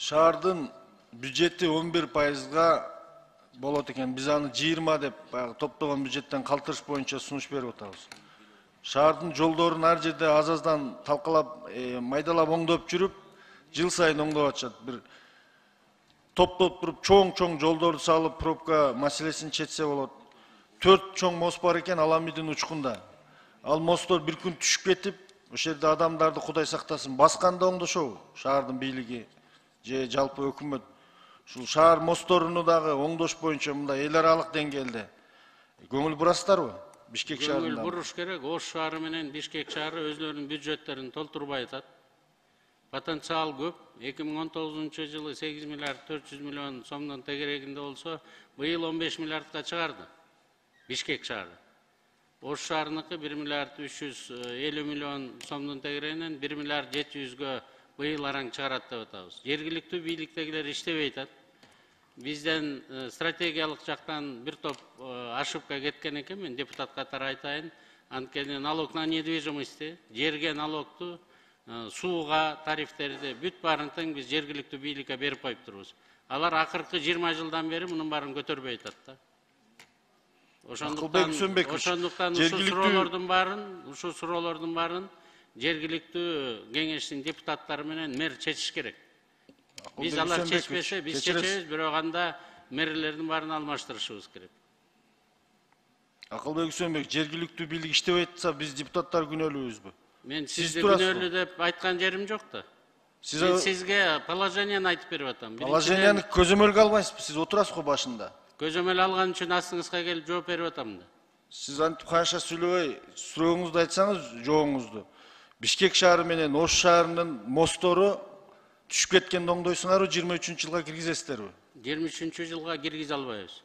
Шаардын бюджети 11%га болот экен. Биз аны 20 деп топтогон бюджеттен калтырыш боюнча сунуш берип атабыз. Шаардын жолдорун ар жерде аз-аздан талкалап, майдалап оңдоп жүрүп, жыл сайын оңдоп атышат. Бир топтоп туруп чоң жолдорду салып, пробка маселесин чечсе болот. 4 чоң мост бар экен Аламидин учкунда. Ал мосттор бир күн түшүп кетип, ошол жерде адамдарды Кудай сактасын басканда оңдошобу шаардын бийлиги же жалпы өкмөт. Ушул шаар мостторуну дагы оңдош боюнча мындай эл аралык деңгээлде көңүл бурасыздарбы? Бишкек шаарында. Көңүл буруш керек. Ош шаары менен Бишкек шаары өзлөрүнүн бюджеттерин толтурбай атат. Потенциал көп. 2019 жылы 8 миллиард 400 миллион сомдон тегерегинде болсо, быйыл 15 миллиардка чыгарды. Бишкек шаары. Ош шаарыныкы 1 миллиард 350 миллион сомдон тегерегинен 1 миллиард 700гө быйыл араң чыгарат деп атабыз. Жергиликтүү бийликтегилер иштебей атат. Бизден стратегиялык жактан бир топ ошибка кеткен экен, мен депутат катары айтайын. Анткени налог на недвижимость, жерге налогту, сууга тарифтерди бүт баарын тең биз жергиликтүү бийликке берип коюп турбуз. Алар акыркы 20 жылдан бери мунун баарын көтөрбөй атат да. Ошондуктан ушул суроолордун баарын жергиликтүү кеңештин депутаттары менен мэр чечиш керек. Биз алар чечпесе, биз чечебиз, бирок анда мэрлердин баарын алмаштырышыбыз керек. Акылбек Үсөнбек, жергиликтүү бийлик иштебей атса, биз депутаттар күнөөлүүбүзбү? Мен сизди күнөөлүү деп айткан жерим жок да. Мен сизге положенияны айтып берип атам. Положенияны көзөмөлгө албайсызбы? Сиз отурасыз го башында. Көзөмөл алган үчүн астыңызга келип жооп берип атам да. Сиз антип кайша сүйлөбөй, сурооңузду айтсаңыз, жоооңузду. Бишкек шаары менен Ош шаарынын мосттору түшүп кеткенди оңдойсуңарбы, 23-жылга киргизесиздерби? 23-жылга киргизе албайбыз.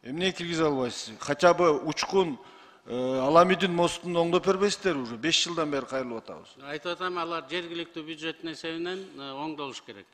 Эмне киргизе албайсыз? Хотя бы учкун Аламидин мостун оңдоп бербейсиздерби? Уже 5 жылдан бери кайрылып атабыз. Айтып атам, алар жергиликтүү бюджеттин эсебинен оңдолуш керек.